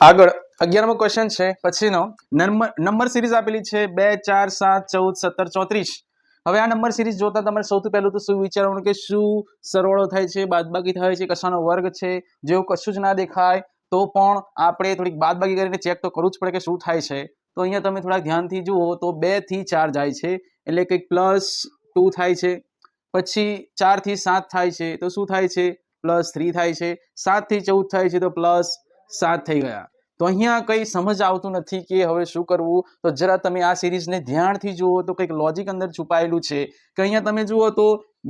આગળ 11મો ક્વેશ્ચન છે પછીનો નંબર સિરીઝ આપેલી છે 2 4 7 14 17 34। હવે આ નંબર સિરીઝ જોતા તમારે સૌથી પહેલું તો શું વિચારવાનું કે શું સરવાળો થાય છે બાદબાકી થાય છે કશાનો વર્ગ છે જેવું કશું જ ના દેખાય તો પણ આપણે થોડીક બાદબાકી કરીને ચેક તો કરવું જ પડે કે શું થાય છે। તો અહીંયા તમે થોડા ધ્યાનથી જુઓ તો 2 થી 4 જાય છે એટલે કે +2 થાય છે, પછી 4 થી 7 થાય છે તો શું થાય છે +3 થાય છે, 7 થી 14 થાય છે તો +7 થઈ ગયા। તો અહીંયા કંઈ સમજ આવતું નથી કે હવે શું કરવું, તો જરા તમે આ સિરીઝને ધ્યાનથી જુઓ તો કંઈક લોજિક અંદર છુપાયેલું છે કે અહીંયા તમે જુઓ તો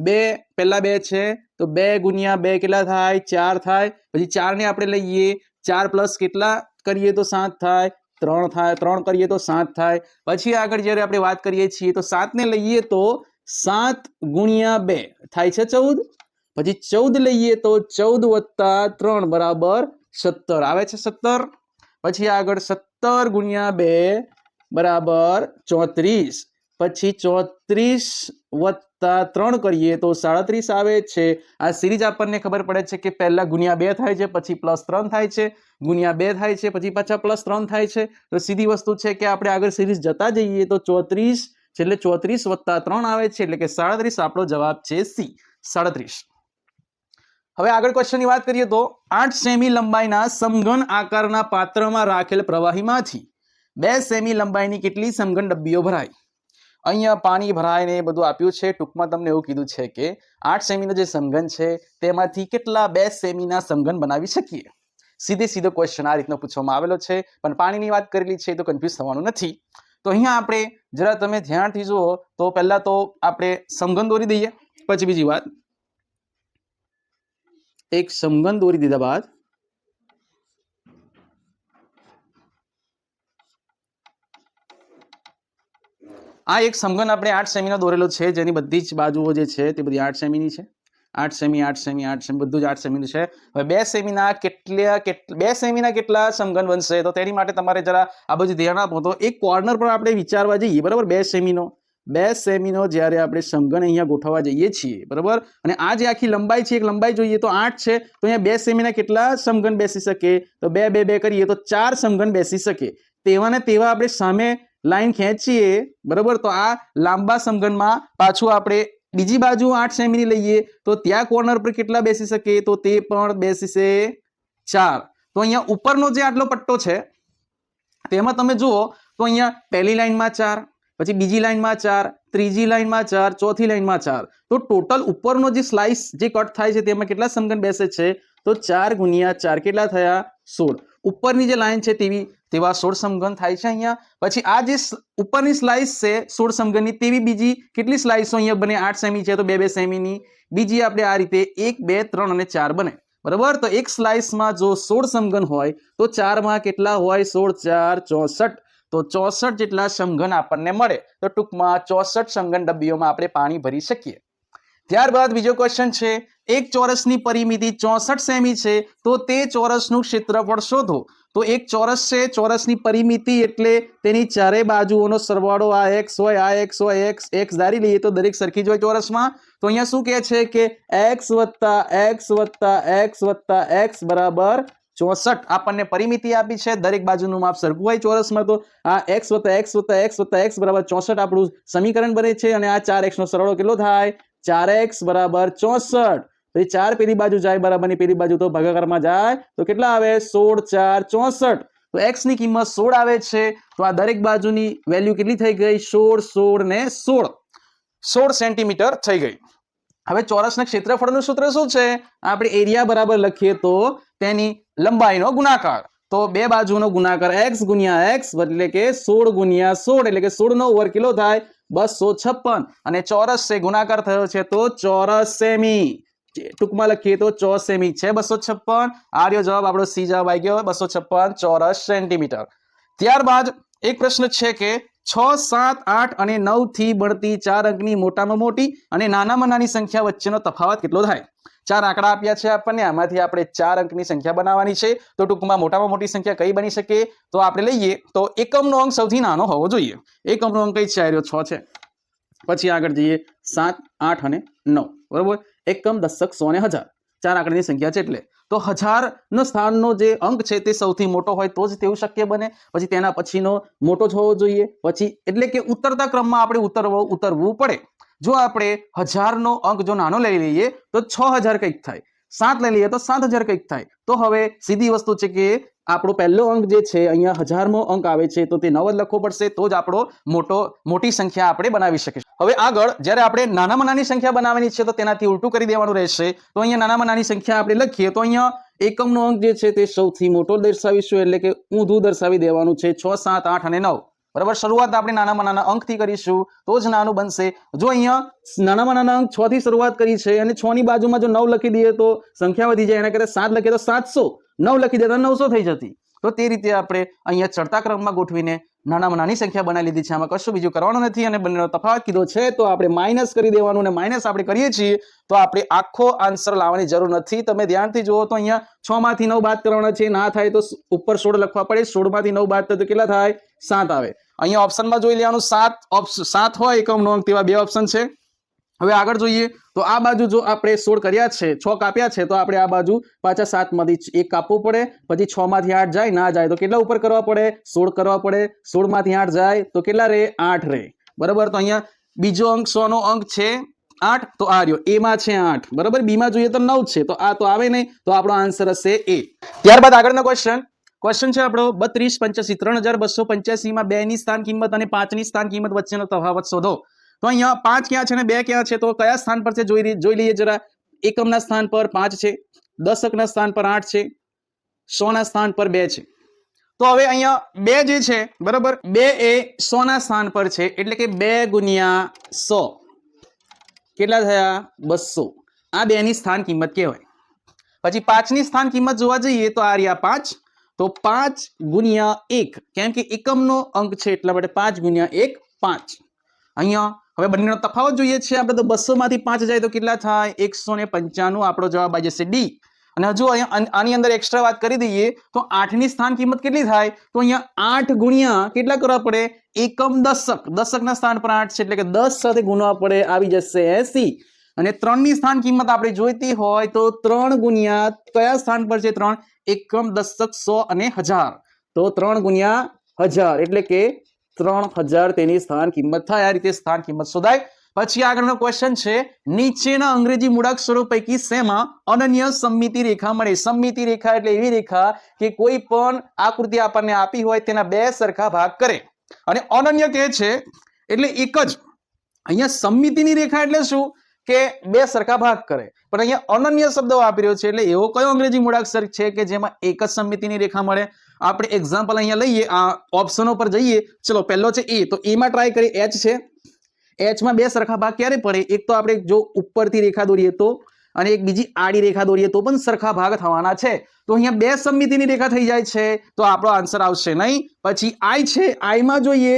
2 પહેલા 2 છે તો 2 × 2 કેટલા થાય 4 થાય, પછી 4 ને આપણે લઈએ 4 પ્લસ કેટલા કરીએ તો 7 થાય, 3 થાય, 3 કરીએ તો 7 થાય, પછી આગળ જ્યારે આપણે વાત કરીએ છીએ તો 7 ને લઈએ તો 7 × 2 થાય છે 14, પછી 14 લઈએ તો 14 + 3 = 17 આવે છે 17, પછી આગળ 17 × 2 = 34, પછી 34 + 3 કરીએ તો 37 આવે છે। આ સિરીઝ આપણને ખબર પડે છે કે પહેલા ×2 થાય છે, પછી +3 થાય છે, ×2 થાય છે, પછી પાછા +3 થાય છે। તો સીધી વસ્તુ છે કે આપણે આગળ સિરીઝ જતા જઈએ તો 34 એટલે 34 + 3 આવે છે એટલે કે 37 આપણો જવાબ છે સી 37। હવે આગળ ક્વેશ્ચનની વાત કરીએ તો 8 સેમી લંબાઈના સમઘન આકારના પાત્રમાં રાખેલ પ્રવાહીમાંથી 2 સેમી લંબાઈની કેટલી સમઘન ડબ્બીઓ ભરાય। અહીંયા પાણી ભરાય ને એ બધું આપ્યું છે, ટૂંકમાં તમને એવું કીધું છે કે 8 સેમીનો જે સમઘન છે તેમાંથી કેટલા 2 સેમીના સમઘન બનાવી શકીએ। સીધો ક્વેશ્ચન આ રીતનો પૂછવામાં આવેલો છે, પણ પાણીની વાત કરેલી છે તો કન્ફ્યુઝ થવાનું નથી। તો અહીંયા આપણે જરા તમે ધ્યાનથી જુઓ તો પહેલા તો આપણે સમઘન દોરી દઈએ, પછી બીજી વાત एक समघन દોરી દીધા બાદ આ એક સમઘન આપણે 8 સેમીનો દોરેલો છે જેની બધી જ બાજુઓ જે છે તે બધી 8 સેમીની છે, 8 સેમી 8 સેમી 8 સેમી બધું જ 8 સેમીનું છે। હવે 2 સેમીના કેટલા સમઘન બનશે તો તેની માટે તમારે જરા આ બધું ધ્યાન આપો તો એક કોર્નર પર આપણે વિચારવા જઈએ બરાબર। 2 સેમીનો જ્યારે આપણે સમઘન અહીંયા ગોઠવવા જઈએ છીએ બરાબર, અને આ જે આખી લંબાઈ છે એક લંબાઈ જોઈએ તો 8 છે તો અહીંયા 2 સેમીના કેટલા સમઘન બેસી શકે તો 2 2 2 કરીએ તો 4 સમઘન બેસી શકે। તેવા ને તેવા આપણે સામે લાઈન ખેંચીએ બરાબર, તો આ લાંબા સમઘનમાં પાછું આપણે બીજી બાજુ 8 સેમીની લઈએ તો ત્યાં કોર્નર પર કેટલા બેસી શકે તો તે પણ બેસીશે 4। તો અહીંયા ઉપરનો જે આટલો પટ્ટો છે તેમાં તમે જુઓ તો અહીંયા પહેલી લાઈનમાં 4, પછી બીજી લાઈનમાં 4, ત્રીજી લાઈનમાં 4, ચોથી લાઈનમાં 4, તો ટોટલ ઉપરનો જે સ્લાઇસ જે કટ થાય છે તેમાં કેટલા સમઘન બેસે છે તો 4 × 4 કેટલા થયા 16। ઉપરની જે લાઈન છે તેવા 16 સમઘન થાય છે અહીંયા। પછી આ જે ઉપરની સ્લાઇસ છે 16 સમઘનની તેવી બીજી કેટલી સ્લાઇસો અહીંયા બને 8 સેમી છે તો 2 2 સેમીની બીજી આપણે આ રીતે 1 2 3 અને 4 બને બરાબર। તો એક સ્લાઇસમાં જો 16 સમઘન હોય તો 4 માં કેટલા હોય 16 4 64, તો 64 જેટલા સમઘન આપણને મળે। તો ટૂંકમાં 64 સમઘન ડબ્બીઓમાં આપણે પાણી ભરી શકીએ। ત્યારબાદ બીજો ક્વેશ્ચન છે એક ચોરસની પરિમિતિ 64 સેમી છે તો તે ચોરસનું ક્ષેત્રફળ શોધો। તો એક ચોરસ છે, ચોરસની પરિમિતિ એટલે તેની ચારે બાજુઓનો સરવાળો આ x હોય આ x હોય x ધારી લઈએ તો દરેક સરખી જ હોય ચોરસમાં। તો અહીંયા શું કહે છે કે x + x + x + x = 64 આપણને પરિમિતિ આપી છે, દરેક બાજુનું માપ સરખું હોય ચોરસમાં તો આ x + x + x + x = 64 આપણું સમીકરણ બને છે। અને આ 4x નો સરવાળો કેટલો થાય 4x = 64, પછી 4 પેલી બાજુ જાય બરાબરની પેલી બાજુ તો ભાગાકારમાં જાય તો કેટલા આવે 16 4 64, તો x ની કિંમત 16 આવે છે। તો આ દરેક બાજુની વેલ્યુ કેટલી થઈ ગઈ 16 16 ને 16 સેન્ટીમીટર થઈ ગઈ। હવે ચોરસના ક્ષેત્રફળનું સૂત્ર શું છે આપણે એરિયા બરાબર લખીએ તો તેની લંબાઈનો ગુણાકાર, તો બે બાજુનો ગુણાકાર x × x એટલે કે 16 × 16 એટલે કે 16 નો વર્ગ કેટલો થાય 256, અને ચોરસ છે ગુણાકાર થયો છે તો ચોરસ સેમી, ટૂંકમાં લખીએ તો 4 સેમી છે 256। આ રહ્યો જવાબ આપણો સી જવાબ આવી ગયો 256 ચોરસ સેન્ટીમીટર। ત્યારબાદ એક પ્રશ્ન છે કે 6 7 8 અને 9 થી બનતી 4 અંકની મોટામાં મોટી અને નાનામાં નાની સંખ્યા વચ્ચેનો તફાવત કેટલો થાય। 4 આંકડા આપ્યા છે આપણને, આમાંથી આપણે 4 અંકની સંખ્યા બનાવવાની છે। તો ટૂંકમાં મોટામાં મોટી સંખ્યા કઈ બની શકે તો આપણે લઈએ તો એકમનો અંક સૌથી નાનો હોવો જોઈએ। એકમનો અંક કઈ છે આ રહ્યો 6 છે, પછી આગળ જઈએ 7 8 અને 9 બરોબર। એકમ દશક સો ને હજાર, 4 આંકડાની સંખ્યા છે એટલે તો 1000 સ્થાનનો જે અંક છે તે સૌથી મોટો હોય તો જ તેવું શક્ય બને, પછી તેના પછીનો મોટો જ હોવો જોઈએ, પછી એટલે કે ઉતરતા ક્રમમાં આપણે ઉતરવું પડે. જો આપણે 1000નો અંક જો નાનો લઈ લઈએ તો 6000 કંઈક થાય, 7 લઈ લઈએ તો 7000 કંઈક થાય. તો હવે સીધી વસ્તુ છે કે આપણો પહેલો અંક જે છે અહીંયા 1000મો અંક આવે છે તો તે 9 જ લખવો પડશે, તો જ આપણો મોટી સંખ્યા આપણે બનાવી શકીશું. હવે આગળ જ્યારે આપણે નાનામાં નાની સંખ્યા બનાવવાની છે તો તેનાથી ઉલટું કરી દેવાનું રહેશે. તો અહીંયા નાનામાં નાની સંખ્યા આપણે લખીએ તો અહીંયા એકમનો અંક જે છે તે સૌથી મોટો દર્શાવીશું, એટલે કે ઊંધું દર્શાવી દેવાનું છે 6, 7, 8 અને 9. બરાબર, શરૂઆત આપણે નાનામાં નાના અંકથી કરીશું તો જ નાનું બનશે. જો અહીંયા નાનામાં નાના અંક 6 થી શરૂઆત કરી છે અને 6 ની બાજુમાં જો 9 લખી દઈએ તો સંખ્યા વધી જાય, એના કરતા 7 લખીએ તો 700, 9 લખી દે તો 900 થઈ જતી. તો તે રીતે આપણે અહીંયા ચડતા ક્રમમાં ગોઠવીને નાનામાં નાની સંખ્યા બનાવી લીધી છે. આમાં કશું બીજું કરવાનું નથી અને બંનેનો તફાવત કીધો છે તો આપણે માઇનસ કરી દેવાનું, અને માઇનસ આપણે કરીએ છીએ તો આપણે આખો આન્સર લાવવાની જરૂર નથી. તમે ધ્યાનથી જુઓ તો અહીંયા 6 માંથી 9 બાદ કરવાના છે, ના થાય તો ઉપર 16 લખવા પડે, 16 માંથી 9 બાદ તો કેટલા થાય? 7 આવે. અહીંયા ઓપ્શનમાં જોઈ લેવાનું 7 હોય એકમનો અંક, તેવા 2 ઓપ્શન છે. હવે આગળ જોઈએ તો આ બાજુ જો આપણે 16 કર્યા છે, 6 કાપ્યા છે તો આપણે આ બાજુ પાછા 7 માંથી 1 કાપવું પડે, પછી 6 માંથી 8 જાય, ના જાય તો કેટલા ઉપર કરવા પડે? 16 કરવા પડે. 16 માંથી 8 જાય તો કેટલા રહે? 8 રહે. બરાબર, તો અહીંયા બીજો અંક 100 નો અંક છે 8, તો આ રહ્યો એ માં છે 8. બરાબર, બી માં જોઈએ તો 9 છે, તો આ તો આવે નહીં, તો આપણો આન્સર હશે એ. ત્યારબાદ આગળનો ક્વેશ્ચન છે આપણો 32, 85, 3285 માં 2 ની સ્થાન કિંમત અને 5 ની સ્થાન કિંમત વચ્ચેનો તફાવત શોધો. તો અહીંયા 5 ક્યાં છે અને 2 ક્યાં છે? તો કયા સ્થાન પર છે જોઈ લઈએ જરા. એકમના સ્થાન પર 5 છે, દશકના સ્થાન પર 8 છે, 100 ના સ્થાન પર 2 છે. તો હવે અહીંયા 2 જે છે, બરાબર, 2 એ 100 ના સ્થાન પર છે, એટલે કે 2 ગુણ્યા 100 કેટલા થયા? 200. આ 2 ની સ્થાન કિંમત કહેવાય. પછી 5 ની સ્થાન કિંમત જોવા જઈએ તો આ રહ્યા 5, તો 5 ગુણ્યા 1, કેમ કે એકમનો અંક છે એટલા માટે 5 ગુણ્યા 1 5. અહીંયા હવે બંનેનો તફાવત જોઈએ છે આપણે, તો 200 માંથી 5 જાય તો કેટલા થાય? 195. આપણો જવાબ આવી જશે ડી. અને હજુ અહીંયા આની અંદર એક્સ્ટ્રા વાત કરી દઈએ તો 8 ની સ્થાન કિંમત કેટલી થાય? તો અહીંયા 8 ગુણ્યા કેટલા કરવા પડે? એકમ દશક, દશકના સ્થાન પર 8 છે એટલે કે 10 સાથે ગુણવા પડે, આવી જશે 80. અને 3 ની સ્થાન કિંમત આપણે જોઈતી હોય તો 3 ગુણ્યા કયા સ્થાન પર છે? 3 એકમ, દશક, 100 અને 1000. તો 3 ગુણ્યા 1000 એટલે કે 3000 તેની સ્થાન કિંમત થાય. આ રીતે સ્થાન કિંમત શોધાય. પછી આગળનો ક્વેશ્ચન છે, નીચેના અંગ્રેજી મૂળાક્ષરો પૈકી શેમાં અનન્ય સમમિતિ રેખા મળે? સમમિતિ રેખા એટલે એવી રેખા કે કોઈ પણ આકૃતિ આપણને આપી હોય તેના 2 સરખા ભાગ કરે, અને અનન્ય કહે છે એટલે એક જ. અહીંયા સમમિતિની રેખા એટલે શું? કે 2 સરખા ભાગ કરે. પણ અહીંયા અનન્ય શબ્દ વાપર્યો છે, એટલે એવો કયો અંગ્રેજી મૂળાક્ષર છે કે જેમાં એક જ સમમિતિની રેખા મળે? આપણે એક્ઝામ્પલ અહીંયા લઈએ, આ ઓપ્શનો પર જઈએ. ચલો, પહેલો છે એ, તો એ માં ટ્રાય કરીએ. એચ છે, એચ માં 2 સરખા ભાગ ક્યારે પડે? એક તો આપણે જો ઉપરથી રેખા દોરીએ તો, અને એક બીજી આડી રેખા દોરીએ તો પણ સરખા ભાગ થવાના છે. તો અહીંયા 2 સમમિતિની રેખા થઈ જાય છે, તો આપણો આન્સર આવશે નહીં. પછી આઈ છે, આઈ માં જોઈએ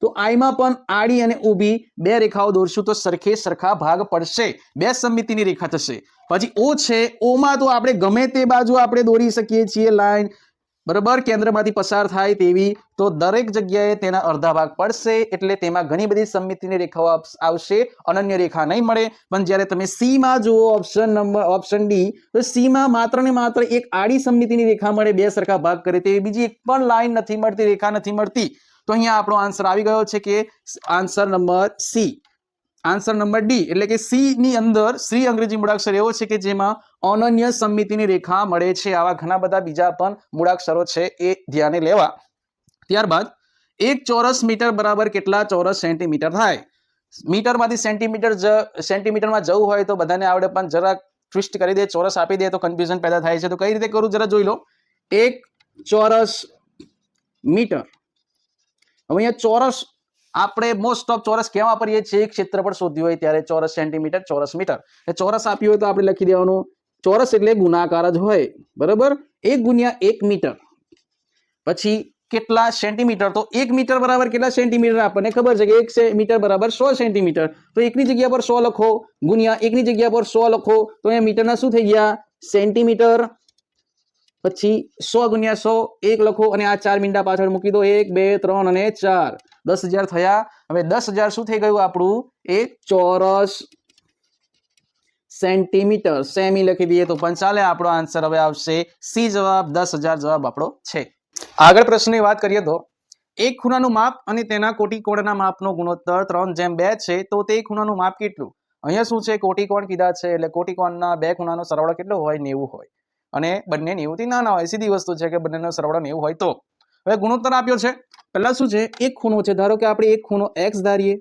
તો આઈ માં પણ આડી અને ઊભી 2 રેખાઓ દોરશું તો સરખા ભાગ પડશે, 2 સમમિતિની રેખા થશે. પછી ઓ છે, ઓ માં તો આપણે ગમે તે બાજુ આપણે દોરી શકીએ છીએ લાઈન, બરાબર, કેન્દ્રમાંથી પસાર થાય તેવી. તો દરેક જગ્યાએ તેના અડધા ભાગ પડશે, એટલે તેમાં ઘણી બધી સમમિતિની રેખાઓ આવશે, અનન્ય રેખા નહીં મળે. પણ જ્યારે તમે સી માં જુઓ, ઓપ્શન ડી, તો સી માં માત્ર ને માત્ર એક આડી સમમિતિની રેખા મળે, 2 સરખા ભાગ કરે તેવી, બીજી એક પણ લાઈન નથી મળતી, રેખા નથી મળતી. તો અહીંયા આપણો આન્સર આવી ગયો છે કે answer number C, answer number D, એટલે કે સી ની અંદર શ્રી અંગ્રેજી મૂળાક્ષર એવો છે કે જેમાં અનન્ય સમમિતિની રેખા મળે છે. આવા ઘણા બધા બીજા પણ મૂળાક્ષરો છે, એ ધ્યાને લેવા. ત્યારબાદ 1 ચોરસ મીટર બરાબર કેટલા ચોરસ સેન્ટીમીટર થાય? મીટરમાંથી સેન્ટીમીટરમાં જવું હોય તો બધાને આવડે, પણ જરા ટ્વિસ્ટ કરી દે, ચોરસ આપી દે તો કન્ફ્યુઝન પેદા થાય છે. તો કઈ રીતે કરું જરા જોઈ લો. 1 ચોરસ મીટર. હવે અહીંયા ચોરસ આપણે મોસ્ટ ઓફ ચોરસ કેમ વાપરીએ છીએ? ક્ષેત્રફળ શોધ્યું હોય ત્યારે ચોરસ સેન્ટીમીટર, ચોરસ મીટર. ચોરસ આપ્યું હોય તો આપણે લખી દેવાનું ચોરસ એટલે ગુણાકાર જ હોય, બરાબર. 1 ગુણ્યા 1 મીટર. પછી કેટલા સેન્ટીમીટર? તો 1 મીટર બરાબર કેટલા સેન્ટીમીટર? આપણને ખબર છે કે 1 મીટર બરાબર 100 સેન્ટીમીટર. તો 1 ની જગ્યા પર 100 લખો, ગુણ્યા 1 ની જગ્યા પર 100 લખો, તો અહીંયા મીટરના શું થઈ ગયા? સેન્ટીમીટર. પછી 100 ગુણ્યા 100 1 લખો, અને આ 4 મીંડા પાછળ મૂકી દો, 1 2 3 અને 4, 10,000 થયા. હવે 10,000 શું થઈ ગયું આપણું? એ ચોરસ સેન્ટીમીટર, સેમી લખી દઈએ તો પણ ચાલે. આપણો આન્સર હવે આવશે સી જવાબ, 10,000 જવાબ આપણો છે. આગળ પ્રશ્નની વાત કરીએ તો એક ખૂણાનું માપ અને તેના કોટિકોણના માપનો ગુણોત્તર 3:2 છે, તો તે ખૂણાનું માપ કેટલું? અહીંયા શું છે, કોટિકોણ કીધા છે એટલે કોટિકોણના બે ખૂણાનો સરવાળો કેટલો હોય? 90 હોય, અને બંને 90 થી નાના હોય. સીધી વસ્તુ છે કે બંનેનો સરવાળો 90 હોય તો. હવે ગુણોત્તર આપ્યો છે. પહેલા શું છે, એક ખૂણો છે, ધારો કે આપણે એક ખૂણો x ધારીએ,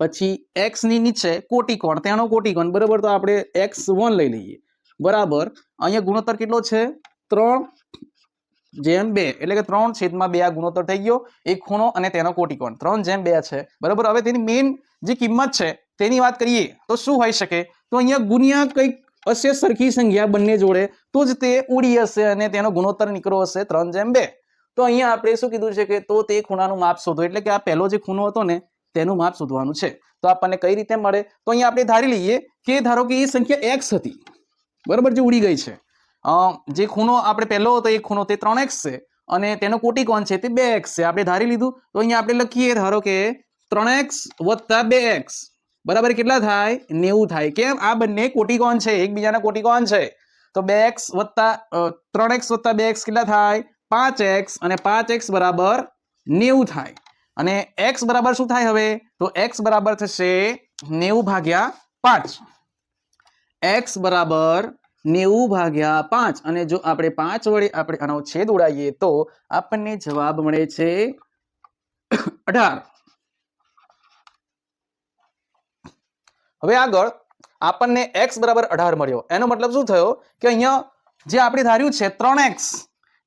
પછી x ની નીચે કોટિકોણ, તેનો કોટિકોણ, બરાબર, તો આપણે x1 લઈ લઈએ, બરાબર. અહીંયા ગુણોત્તર કેટલો છે? 3:2, એટલે કે 3/2 આ ગુણોત્તર થઈ ગયો. એક ખૂણો અને તેનો કોટિકોણ 3:2 છે, બરાબર. હવે તેની મેઇન જે કિંમત છે તેની વાત કરીએ તો શું હોઈ શકે? તો અહીંયા ગુણ્યા કંઈક હશે સરખી સંખ્યા બંને જોડે, તો જ તે ઉડી હશે અને તેનો ગુણોત્તર નીકળ્યો હશે 3:2. તો અહીંયા આપણે શું કીધું છે કે તો તે ખૂણાનું માપ શોધો, એટલે કે આ પહેલો જે ખૂણો હતો ને તેનું માપ શોધવાનું છે. તો આપણને કઈ રીતે મળે? તો અહીંયા આપણે ધારી લઈએ કે ધારો કે એ સંખ્યા x હતી, બરાબર, જે ઉડી ગઈ છે. જે ખૂણો આપણે પહેલો હતો એ ખૂણો તે 3x છે અને તેનો કોટિકોણ છે તે 2x છે. આપણે ધારી લીધું. તો અહીંયા આપણે લખીએ ધારો કે 3x + 2x બરાબર કેટલા થાય? 90 થાય. કેમ? આ બંને કોટિકોણ છે, એકબીજાના કોટિકોણ છે. તો 3x + 2x કેટલા થાય? 5x, અને 5x બરાબર 90 થાય. અને x બરાબર શું થાય હવે? તો x બરાબર થશે 90/5. x બરાબર 90/5. અને જો આપણે 5 વડે આપણે આનો છેદ ઉડાવીએ તો આપણને જવાબ મળે છે 18. હવે આગળ આપણને x બરાબર 18 મળ્યો. એનો મતલબ શું થયો કે અહીંયા જે આપણે ધાર્યું છે 3x,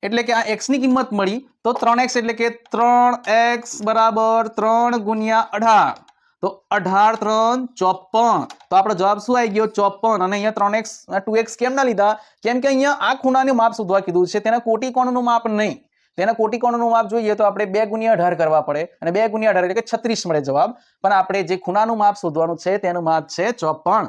એટલે કે આ x ની કિંમત મળી, તો 3x એટલે કે 3x બરાબર 3 × 18, તો 18 × 3 = 54. તો આપણો જવાબ શું આવી ગયો? 54. અને અહીંયા 3x 2x કેમ ના લીધા? કેમ કે અહીંયા આ ખૂણાનું માપ શોધવા કીધું છે, તેના કોટિકોણનું માપ નહીં. તેના કોટિકોણનું માપ જોઈએ તો આપણે 2 × 18 કરવા પડે, અને 2 × 18 એટલે કે 36 મળે જવાબ. પણ આપણે જે ખૂણાનું માપ શોધવાનું છે તેનું માપ છે 54.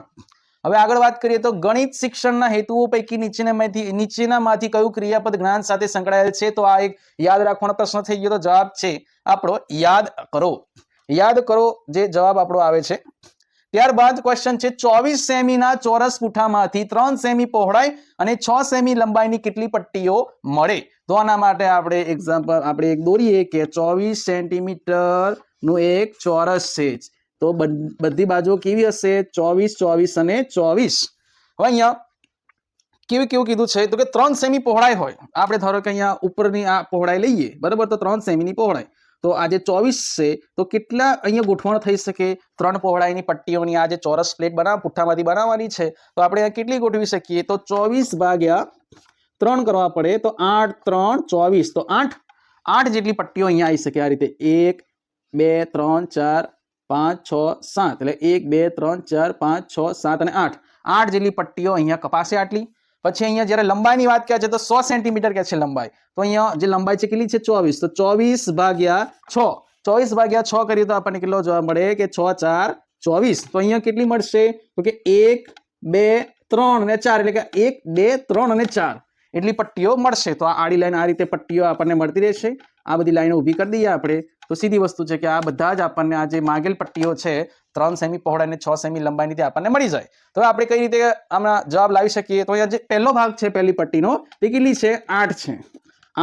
હવે આગળ વાત કરીએ તો ગણિત શિક્ષણના હેતુઓ પૈકી નીચેનામાંથી કયું ક્રિયાપદ જ્ઞાન સાથે સંકળાયેલ છે? તો આ એક યાદ રાખવાનો પ્રશ્ન થઈ ગયો. તો જવાબ છે આપણો યાદ કરો. યાદ કરો જે જવાબ આપણો આવે છે. ત્યારબાદ ક્વેશ્ચન છે 24 સેમીના ચોરસ પૂઠામાંથી 3 સેમી પહોળાઈ અને 6 સેમી લંબાઈની કેટલી પટ્ટીઓ મળે? તો આના માટે આપણે એક્ઝામ્પલ આપણે એક દોરીએ કે 24 સેન્ટીમીટર નું એક ચોરસ છે, તો બધી બાજુઓ કેવી હશે? 24, 24 અને 24. હવે અહીંયા કેવું કીધું છે તો કે 3 સેમી પહોળાઈ હોય. આપણે ધારો કે અહીંયા ઉપરની આ પહોળાઈ લઈએ, બરાબર, તો 3 સેમીની પહોળાઈ. તો આ જે 24 છે તો કેટલા અહીંયા ગોઠવણ થઈ શકે 3 પહોળાઈની પટ્ટીઓની? આ જે ચોરસ પ્લેટ પુઠ્ઠામાંથી બનાવવાની છે તો આપણે કેટલી ગોઠવી શકીએ? તો 24/3 કરવા પડે, તો 8, 3, 24, તો 8 જેટલી પટ્ટીઓ અહીંયા આવી શકે. આ રીતે 1, 2, 3, 4, 5, 6, 7, એટલે 1, 2, 3, 4, 5, 6, 7 અને 8 જેટલી પટ્ટીઓ અહીંયા કપાશે આટલી. પછી અહીંયા જ્યારે લંબાઈની વાત કહે છે તો 100 સેન્ટીમીટર કહે છે લંબાઈ. તો અહીંયા જે લંબાઈ છે કેટલી છે? 24. તો 24/6, 24/6 કરીએ તો આપણને કેટલો જવાબ મળે કે 6, 4, 24. તો અહીંયા કેટલી મળશે? તો કે 1, 2, 3 અને 4, એટલે કે 1, 2, 3 અને 4 એટલી પટ્ટીઓ મળશે. તો આ આડી લાઈન આ રીતે પટ્ટીઓ આપણને મળતી રહેશે. આ બધી લાઈનો ઊભી કરી દઈએ આપણે, તો સીધી વસ્તુ છે કે આ બધા જ આપણને આ જે માંગેલ પટ્ટીઓ છે 3 સેમી પહોળાઈ અને 6 સેમી લંબાઈની તે આપણને મળી જાય. તો આપણે કઈ રીતે આમાં જવાબ લાવી શકીએ? તો અહીંયા જે પહેલો ભાગ છે પહેલી પટ્ટીનો તે કેટલી છે? 8 છે.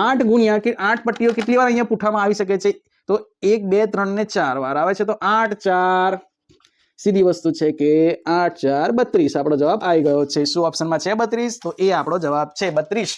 8 ગુણ્યા કે 8 પટ્ટીઓ કેટલી વાર અહીંયા પૂઠામાં આવી શકે છે? તો 1, 2, 3 ને 4 વાર આવે છે. તો 8, 4, સીધી વસ્તુ છે કે 8, 4, 32 આપણો જવાબ આવી ગયો છે. શું ઓપ્શનમાં છે 32? તો એ આપણો જવાબ છે 32.